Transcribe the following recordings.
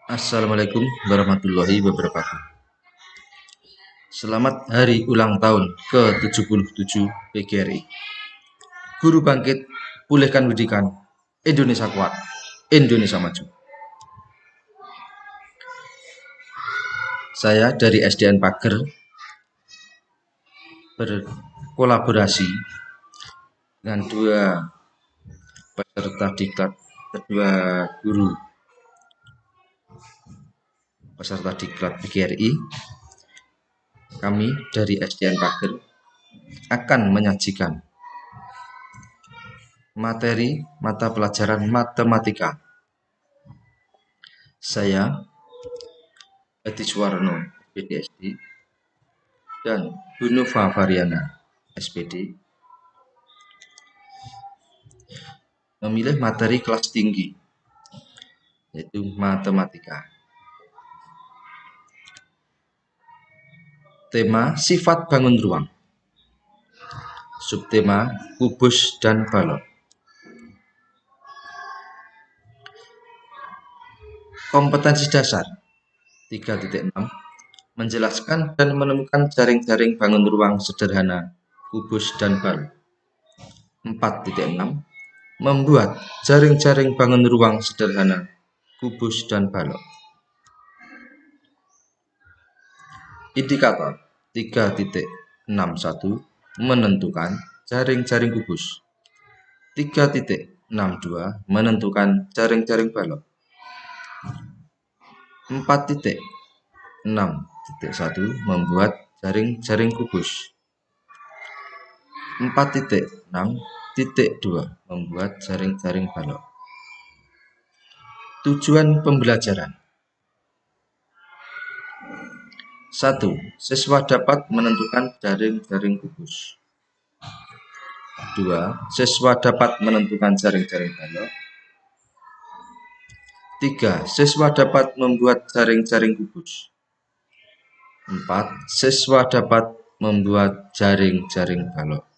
Assalamualaikum warahmatullahi wabarakatuh. Selamat hari ulang tahun ke-77 PGRI. Guru bangkit, pulihkan pendidikan, Indonesia kuat, Indonesia maju. Saya dari SDN Pager berkolaborasi dengan dua peserta diklat, kedua guru peserta diklat PGRI. Kami dari SDN Pager akan menyajikan materi mata pelajaran matematika. Saya Edi Suwarno, PDSD, dan Bu Nova Variana, SPD, memilih materi kelas tinggi, yaitu matematika. Tema sifat bangun ruang, subtema kubus dan balok. Kompetensi dasar 3.6 menjelaskan dan menemukan jaring-jaring bangun ruang sederhana, kubus dan balok. 4.6 membuat jaring-jaring bangun ruang sederhana, kubus dan balok. Indikator 3.61 menentukan jaring-jaring kubus. 3.62 menentukan jaring-jaring balok. 4.6.1 membuat jaring-jaring kubus. 4.6.2 membuat jaring-jaring balok. Tujuan pembelajaran 1. Siswa dapat menentukan jaring-jaring kubus. 2. Siswa dapat menentukan jaring-jaring balok. 3. Siswa dapat membuat jaring-jaring kubus. 4. Siswa dapat membuat jaring-jaring balok.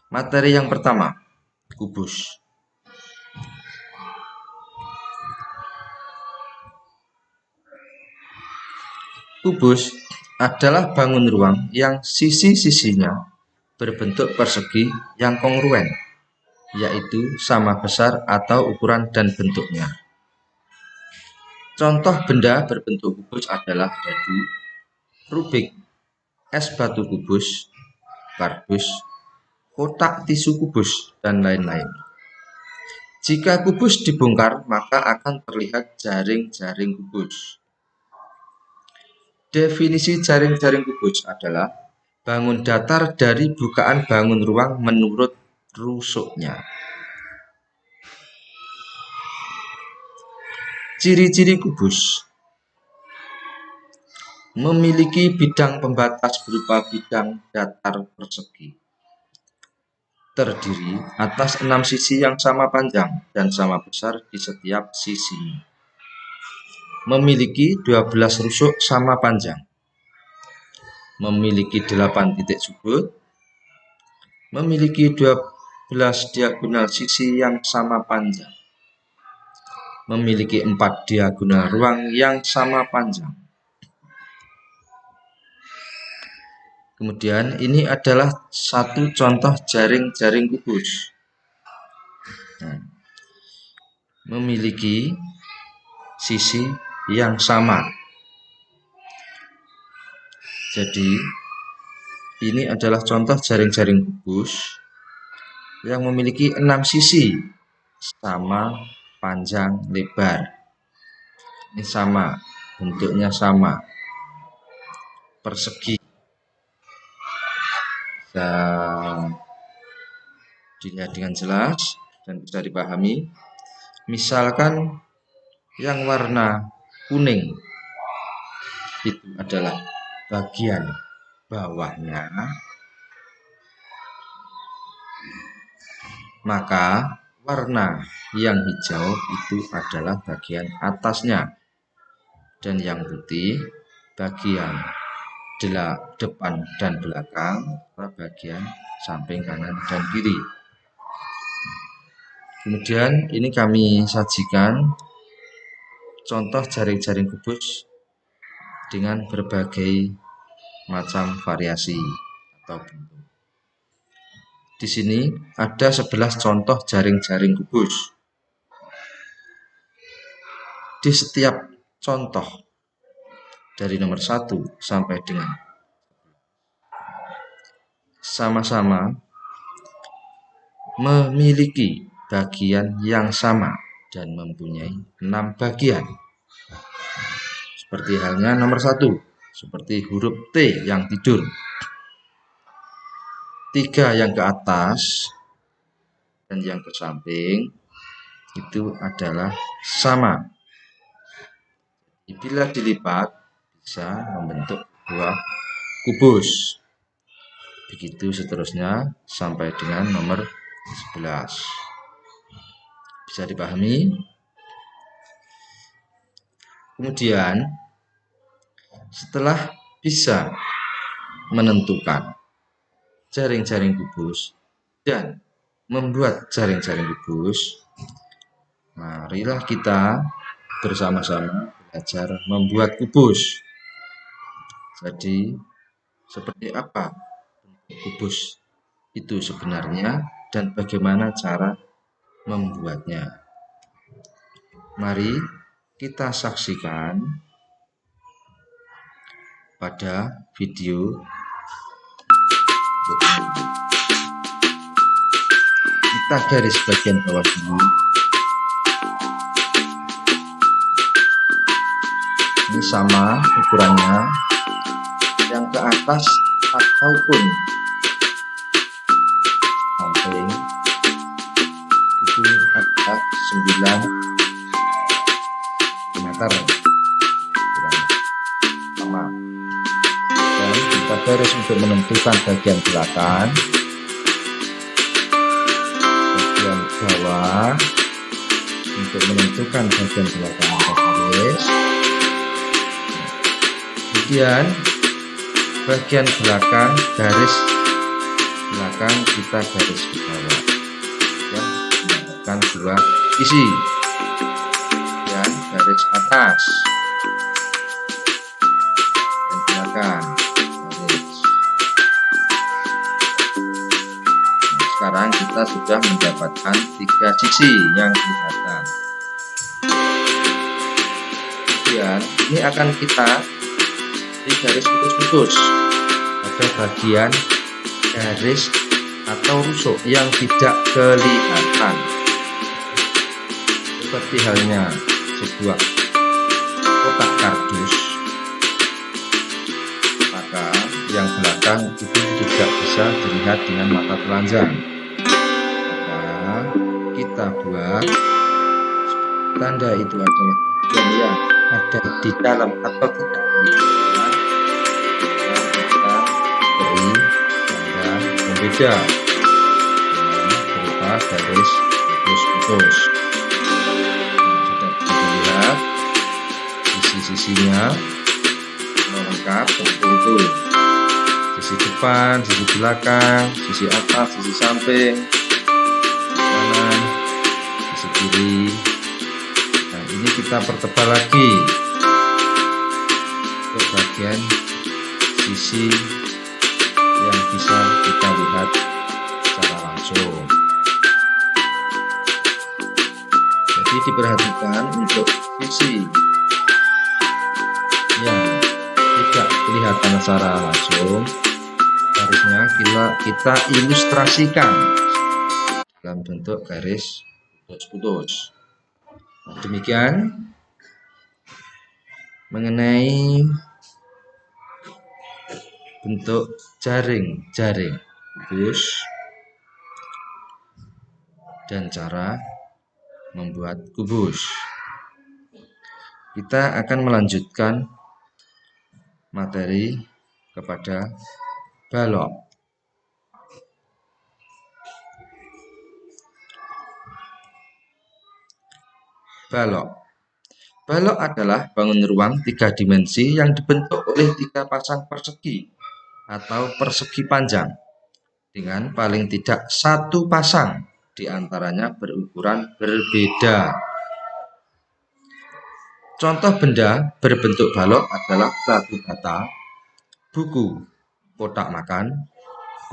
Materi yang pertama, kubus. Kubus adalah bangun ruang yang sisi-sisinya berbentuk persegi yang kongruen, yaitu sama besar atau ukuran dan bentuknya. Contoh benda berbentuk kubus adalah dadu, rubik, es batu kubus, kardus, kotak tisu kubus, dan lain-lain. Jika kubus dibongkar, maka akan terlihat jaring-jaring kubus. Definisi jaring-jaring kubus adalah bangun datar dari bukaan bangun ruang menurut rusuknya. Ciri-ciri kubus: memiliki bidang pembatas berupa bidang datar persegi, terdiri atas 6 sisi yang sama panjang dan sama besar di setiap sisinya. Memiliki 12 rusuk sama panjang. Memiliki 8 titik sudut. Memiliki 12 diagonal sisi yang sama panjang. Memiliki 4 diagonal ruang yang sama panjang. Kemudian ini adalah satu contoh jaring-jaring kubus. Memiliki sisi yang sama. Jadi ini adalah contoh jaring-jaring kubus yang memiliki 6 sisi sama panjang lebar. Ini sama, bentuknya sama, persegi. Bisa dilihat dengan jelas dan bisa dipahami. Misalkan yang warna kuning itu adalah bagian bawahnya, maka warna yang hijau itu adalah bagian atasnya, dan yang putih bagian depan dan belakang, bagian samping kanan dan kiri. Kemudian ini kami sajikan contoh jaring-jaring kubus dengan berbagai macam variasi atau bentuk. Di sini ada 11 contoh jaring-jaring kubus. Di setiap contoh dari nomor 1 sampai dengan sama-sama memiliki bagian yang sama dan mempunyai 6 bagian. Seperti halnya nomor 1, seperti huruf T yang tidur. 3 yang ke atas dan yang ke samping itu adalah sama. Bila dilipat bisa membentuk buah kubus. Begitu seterusnya sampai dengan nomor 11. Bisa dipahami? Kemudian setelah bisa menentukan jaring-jaring kubus dan membuat jaring-jaring kubus, marilah kita bersama-sama belajar membuat kubus. Jadi seperti apa bentuk kubus itu sebenarnya dan bagaimana cara membuatnya. Mari kita saksikan pada video ini. Kita garis bagian bawah dulu. Ini sama ukurannya, yang ke atas ataupun samping itu ada 9 meter sama. Dan kita garis untuk menentukan bagian belakang, bagian bawah untuk menentukan bagian belakang kita garis. Kemudian bagian belakang, garis belakang kita garis ke bawah dan menggunakan 2 sisi. Dan garis atas dan belakang garis. Nah, sekarang kita sudah mendapatkan 3 sisi yang kelihatan. Kemudian ini akan kita di garis putus-putus pada bagian garis atau rusuk yang tidak kelihatan, seperti halnya sebuah kotak kardus, maka yang belakang itu tidak bisa dilihat dengan mata telanjang. Maka kita buat tanda itu adalah bagian yang ada di dalam atau tidak di dalam. Kita beri tanda pembeda berupa garis putus-putus. Sudah bisa dilihat sisi-sisinya lengkap seperti itu. Sisi depan, sisi belakang, sisi atas, sisi samping, kanan, sisi kiri. Nah, ini kita pertebal lagi untuk bagian sisi yang bisa kita lihat secara langsung. Jadi diperhatikan untuk sisi yang tidak kelihatan secara langsung, harusnya kita ilustrasikan dalam bentuk garis putus-putus. Nah, demikian mengenai bentuk jaring-jaring kubus dan cara membuat kubus. Kita akan melanjutkan materi kepada balok. Balok adalah bangun ruang 3 dimensi yang dibentuk oleh 3 pasang persegi atau persegi panjang dengan paling tidak 1 pasang diantaranya berukuran berbeda. Contoh benda berbentuk balok adalah batu bata, buku, kotak makan,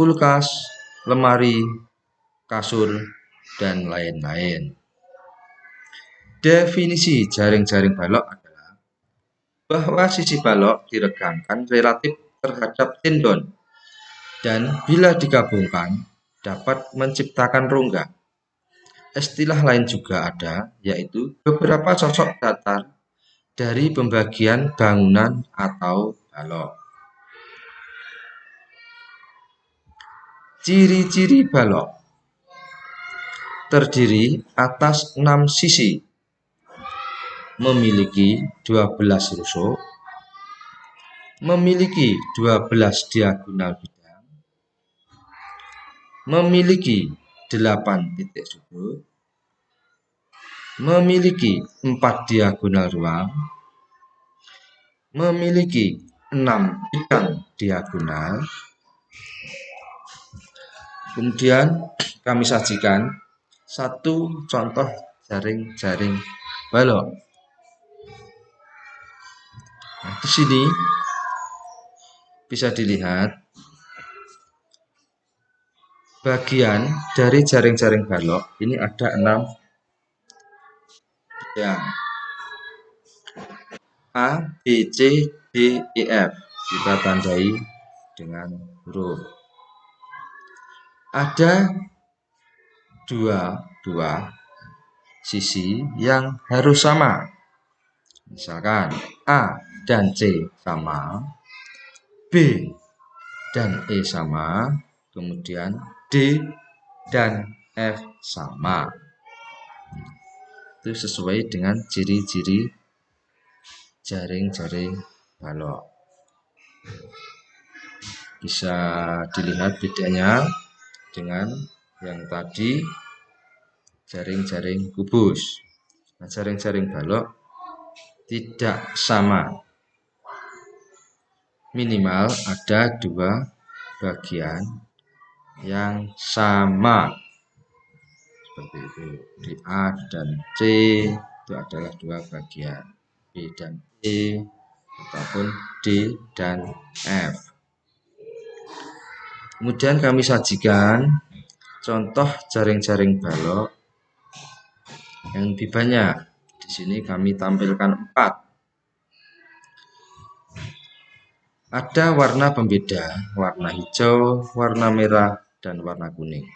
kulkas, lemari, kasur, dan lain-lain. Definisi jaring-jaring balok adalah bahwa sisi balok diregangkan relatif terhadap tendon dan bila digabungkan dapat menciptakan rongga. Istilah lain juga ada, yaitu beberapa sosok datar dari pembagian bangunan atau balok. Ciri-ciri balok terdiri atas 6 sisi, memiliki 12 rusuk, memiliki 12 diagonal bidang, memiliki 8 titik sudut, memiliki 4 diagonal ruang, memiliki 6 bidang diagonal. Kemudian kami sajikan satu contoh jaring-jaring balok. Nah, di sini bisa dilihat bagian dari jaring-jaring balok ini ada 6 bidang. A, B, C, D, E, F kita tandai dengan huruf. Ada dua sisi yang harus sama. Misalkan A dan C sama, B dan E sama, kemudian D dan F sama. Itu sesuai dengan ciri-ciri jaring-jaring balok. Bisa dilihat bedanya dengan yang tadi jaring-jaring kubus. Nah, jaring-jaring balok tidak sama. Minimal ada 2 bagian yang sama. Seperti itu. Di A dan C itu adalah 2 bagian. B dan E ataupun D dan F. Kemudian kami sajikan contoh jaring-jaring balok yang lebih banyak. Di sini kami tampilkan 4. Ada warna pembeda, warna hijau, warna merah, dan warna kuning.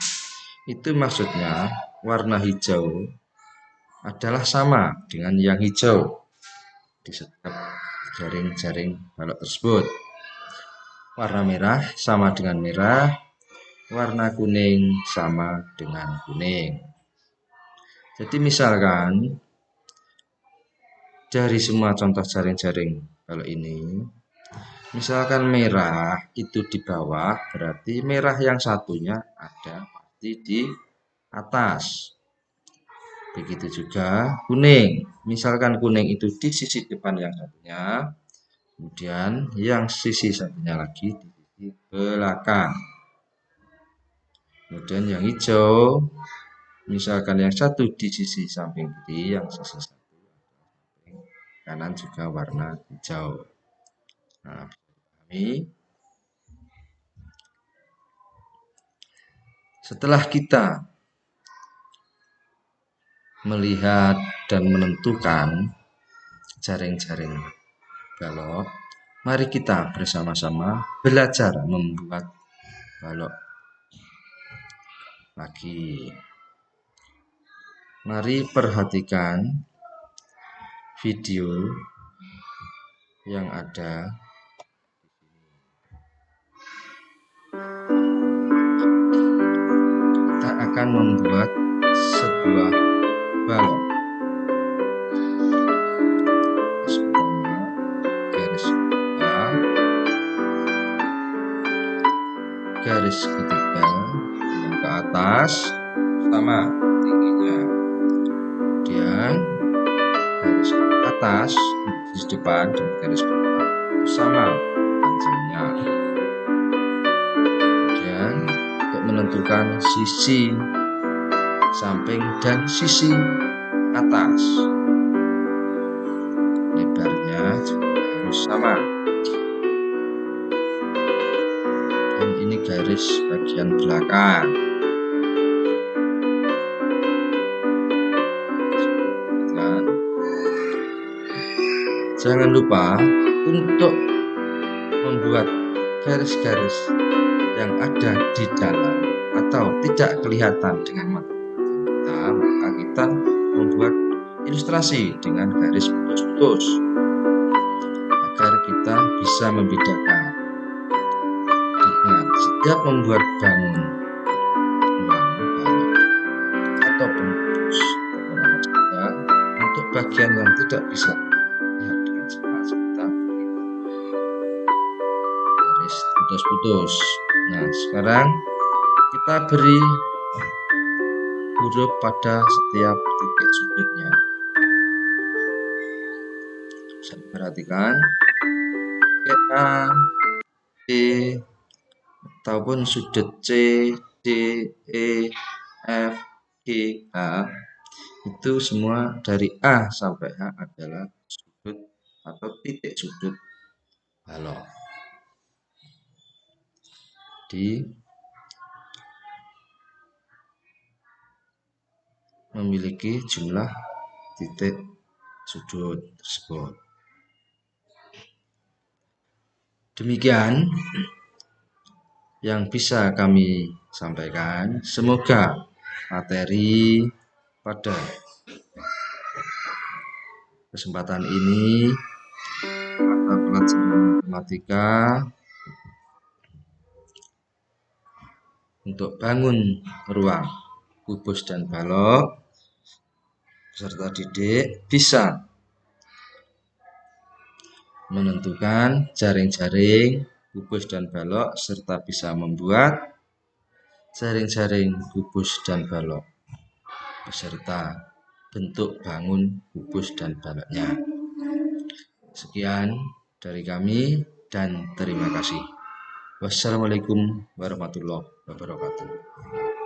Itu maksudnya warna hijau adalah sama dengan yang hijau di setiap jaring-jaring balok tersebut. Warna merah sama dengan merah, warna kuning sama dengan kuning. Jadi misalkan dari semua contoh jaring-jaring balok ini, misalkan merah itu di bawah, berarti merah yang satunya ada pasti di atas. Begitu juga kuning. Misalkan kuning itu di sisi depan yang satunya, kemudian yang sisi satunya lagi di sisi belakang. Kemudian yang hijau, misalkan yang satu di sisi samping kiri, yang sisi satu samping kanan juga warna hijau. Nah, setelah kita melihat dan menentukan jaring-jaring balok, mari kita bersama-sama belajar membuat balok lagi. Mari perhatikan video yang ada. Kita akan membuat sebuah balok. Garis kedua, garis ketiga yang ke atas sama tingginya. Kemudian garis atas garis depan dan garis bawah sama panjangnya. Kemudian untuk menentukan sisi samping dan sisi atas, harus sama. Dan ini garis bagian belakang. Dan jangan lupa untuk membuat garis-garis yang ada di dalam atau tidak kelihatan dengan mata kita, maka kita membuat ilustrasi dengan garis putus-putus agar kita bisa membedakan. Ingat, setiap membuat bangun atau putus untuk bagian yang tidak bisa lihat dengan jelas kita beri garis putus-putus. Nah, sekarang kita beri huruf pada setiap titik sudutnya. Bisa diperhatikan A, B, ataupun sudut C, D, E, F, G, H, itu semua dari A sampai H adalah sudut atau titik sudut balok. Memiliki jumlah titik sudut tersebut. Demikian yang bisa kami sampaikan. Semoga materi pada kesempatan ini mata pelajaran matematika untuk bangun ruang kubus dan balok peserta didik bisa menentukan jaring-jaring kubus dan balok serta bisa membuat jaring-jaring kubus dan balok beserta bentuk bangun kubus dan baloknya. Sekian dari kami dan terima kasih. Wassalamualaikum warahmatullahi wabarakatuh.